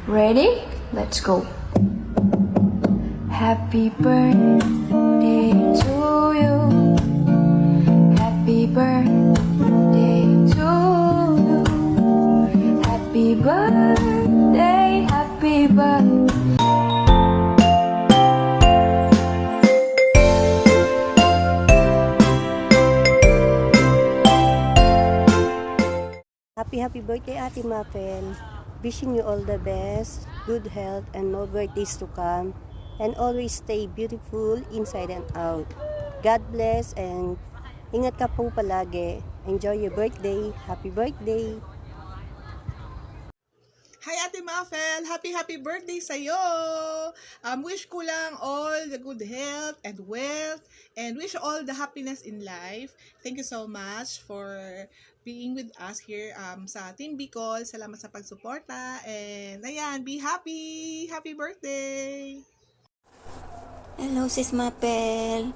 Ready? Let's go. Happy birthday to you. Happy birthday to you. Happy birthday, happy birthday. Happy birthday, Ate Mapel. Wishing you all the best, good health, and more birthdays to come. And always stay beautiful inside and out. God bless and ingat ka po palagi. Enjoy your birthday. Happy birthday. Hi Ate Mafel! Happy birthday sa'yo! Wish ko lang all the good health and wealth and wish all the happiness in life. Thank you so much for being with us here sa Team Bicol. Salamat sa pagsuporta and ayan, be happy! Happy birthday! Hello, Sis Mapel.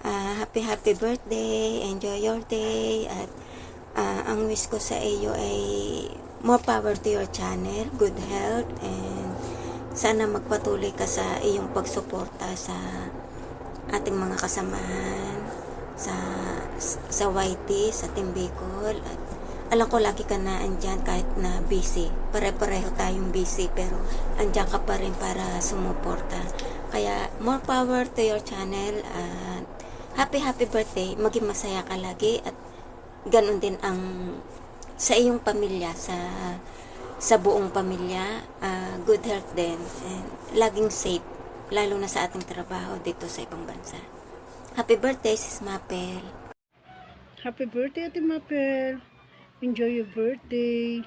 Happy birthday. Enjoy your day. At ang wish ko sa iyo ay more power to your channel, good health, and sana magpatuloy ka sa iyong pagsuporta sa ating mga kasamahan sa YT, sa Team Bicol. At alam ko lagi ka na andyan kahit na busy. Pare-pareho tayong busy pero andyan ka pa rin para sumuporta. Kaya more power to your channel at happy birthday. Maging masaya ka lagi at ganun din ang sa iyong pamilya, sa buong pamilya, good health din and laging safe lalo na sa ating trabaho dito sa ibang bansa. Happy birthday, Sis Mapel. Happy birthday, Ate Mapel. Enjoy your birthday.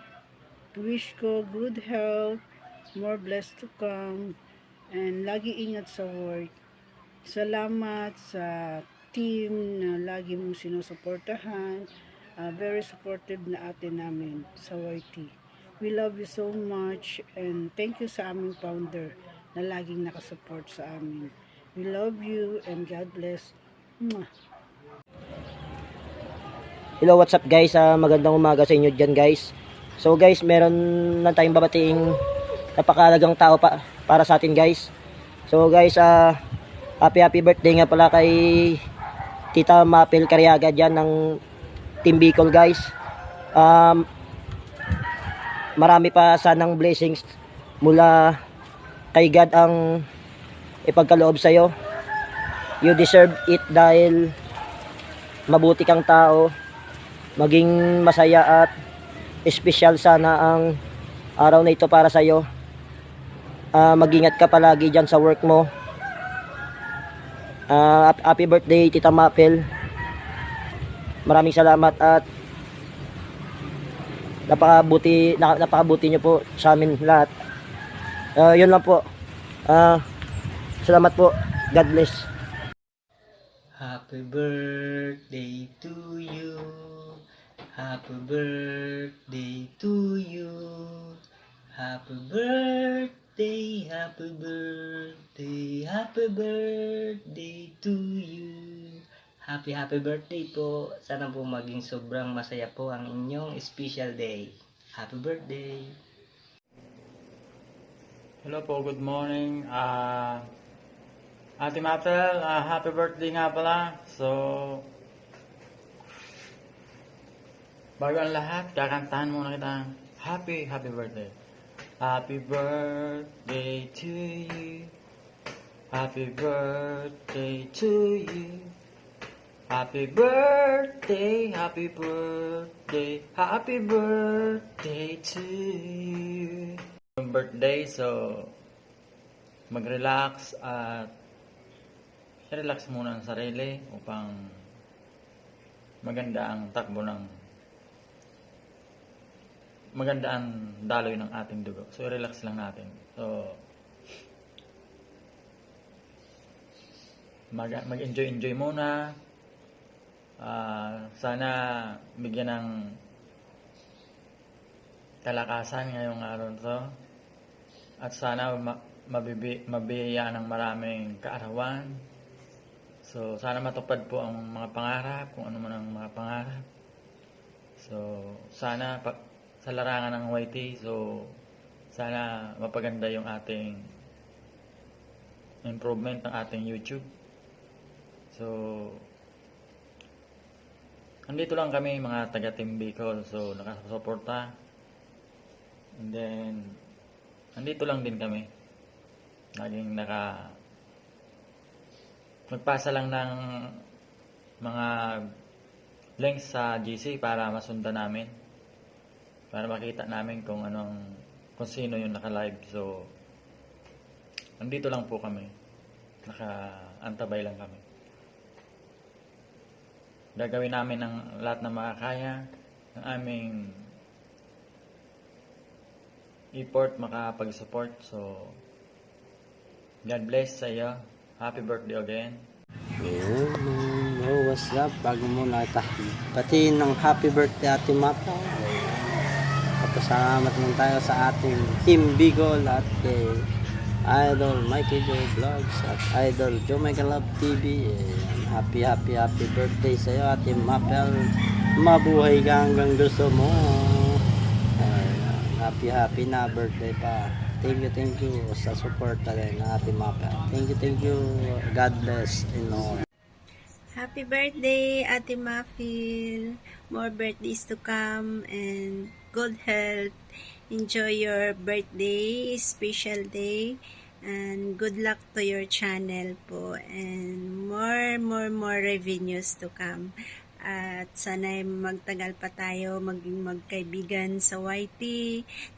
Wish ko good health, more blessed to come, and lagi ingat sa work. Salamat sa team na lagi mong sinusuportahan. Very supportive na ate namin sa YT. We love you so much and thank you sa aming founder na laging nakasupport sa amin. We love you and God bless. Mwah. Hello, what's up guys? Magandang umaga sa inyo dyan guys. So guys, meron na tayong babating napakalagang tao para sa atin guys. So guys, happy birthday nga pala kay Tita Mapel Cariaga dyan ng Team Bicol guys. Marami pa sanang blessings mula kay God ang ipagkaloob sa'yo. You deserve it dahil mabuti kang tao. Maging masaya at espesyal sana ang araw na ito para sa'yo. Mag-ingat ka palagi dyan sa work mo. Happy birthday Tita Mapel. Maraming salamat at napakabuti nyo po sa amin lahat. Yun lang po. Salamat po. God bless. Happy birthday to you. Happy birthday to you. Happy birthday, happy birthday, happy birthday to you. Happy birthday po. Sana po maging sobrang masaya po ang inyong special day. Happy birthday. Hello po, good morning. Ate Mapel, happy birthday nga pala. So, bago ang lahat, kakantahan muna kita. Happy birthday. Happy birthday to you. Happy birthday to you. Happy birthday, happy birthday, happy birthday to you. Birthday, so mag-relax at relax muna ang sarili upang maganda ang daloy ng ating dugo. So relax lang natin. So mag-enjoy muna. Sana bigyan ng kalakasan ngayong araw to. At sana mabiyayaan ng maraming kaarawan. So, sana matupad po ang mga pangarap, kung ano man ang mga pangarap. So, sana sa larangan ng YT, so sana mapaganda yung ating improvement ng ating YouTube. So, andito lang kami mga taga Team Bicol. So, nakasuporta. And then, andito lang din kami. Laging magpasa lang ng mga links sa GC para masundan namin. Para makita namin kung sino yung naka-live. So, andito lang po kami. Naka-antabay lang kami. Gagawin namin ang lahat ng makakaya ng aming effort makapag-support. So, God bless sa iyo. Happy birthday again. What's up? Bago muna pati ng happy birthday Ate Mapa. Pasalamat naman tayo sa ating Team Bicol at kay Idol Mikey Joe Vlogs at Idol Joe Michael Love TV. Happy birthday sa iyo Ate Mapel. Mabuhay ka hanggang gusto mo. Happy na birthday pa. Thank you sa support talaga ng Ate Mapel. Thank you. God bless in all. Happy birthday, Ate Mafil. More birthdays to come and good health. Enjoy your birthday, special day. And good luck to your channel po. And more revenues to come. At sana'y magtagal pa tayo maging magkaibigan sa YT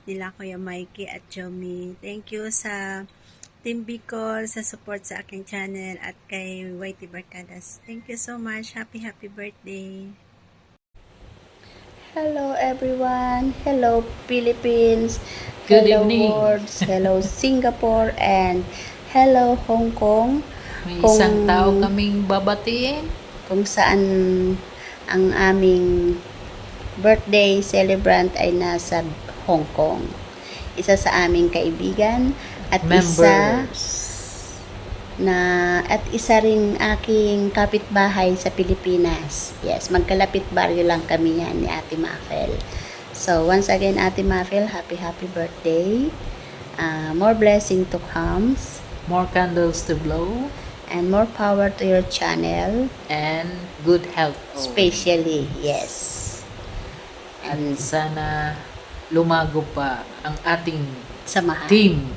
nila Kuya Mikey at Jomi. Thank you sa Team Bicol sa support sa aking channel at kay YT Barcadas. Thank you so much. Happy birthday. Hello everyone. Hello Philippines. Good hello evening. world. Hello Singapore and hello Hong Kong. May isang tao kaming babatiin. Kung saan ang aming birthday celebrant ay nasa Hong Kong. Isa sa aming kaibigan at isa ring aking kapitbahay sa Pilipinas. Yes, magkalapit baryo lang kami yan ni Ate Mafel. So, once again, Ate Mafel, happy birthday. More blessing to come. More candles to blow. And more power to your channel. And good health. Especially, yes. At sana lumago pa ang ating Samahan. team.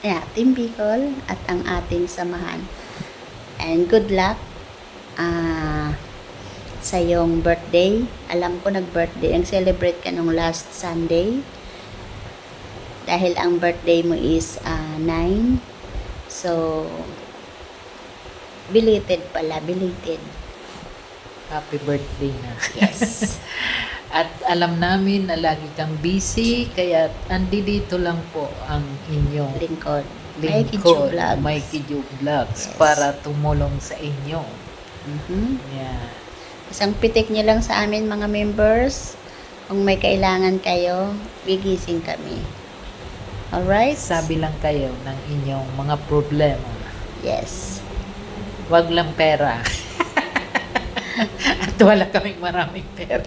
Yeah, Team Bicol at ang ating samahan. And good luck sa iyong birthday. Alam ko nag-birthday. Ang celebrate ka nung last Sunday. Dahil ang birthday mo is 9. So, belated. Happy birthday na. Yes. At alam namin na lagi kang busy, kaya andito lang po ang inyong Lingkod. lingkod, Vlogs. Mikey Joe Vlogs, Yes. para tumulong sa inyo. Yeah. Isang pitik niyo lang sa amin mga members. Kung may kailangan kayo, gigising kami. Alright? Sabi lang kayo ng inyong mga problema. Yes. Wag lang pera. At wala kaming maraming pera.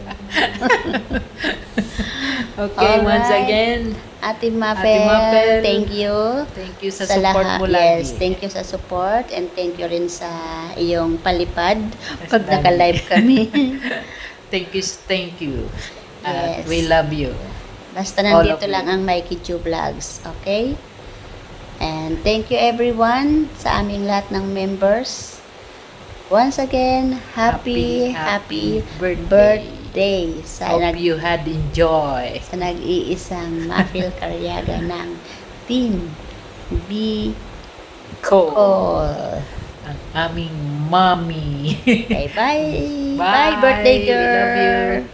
Okay, Alright. once again, Ate Mapel, thank you. Thank you sa support lahat. mo lagi. Yes, thank you sa support and thank you rin sa iyong palipad pag Yes, naka-live kami. Thank you. Yes. We love you. Basta All nandito of lang you. ang Mikey Joe Vlogs, okay? And thank you everyone sa aming lahat ng members. Once again, happy birthday sa Hope you had enjoy. sa nag-iisang Mafil Cariaga ng Team Bicol. Ang aming mommy. Bye-bye. Bye. Bye, birthday We girl. love you.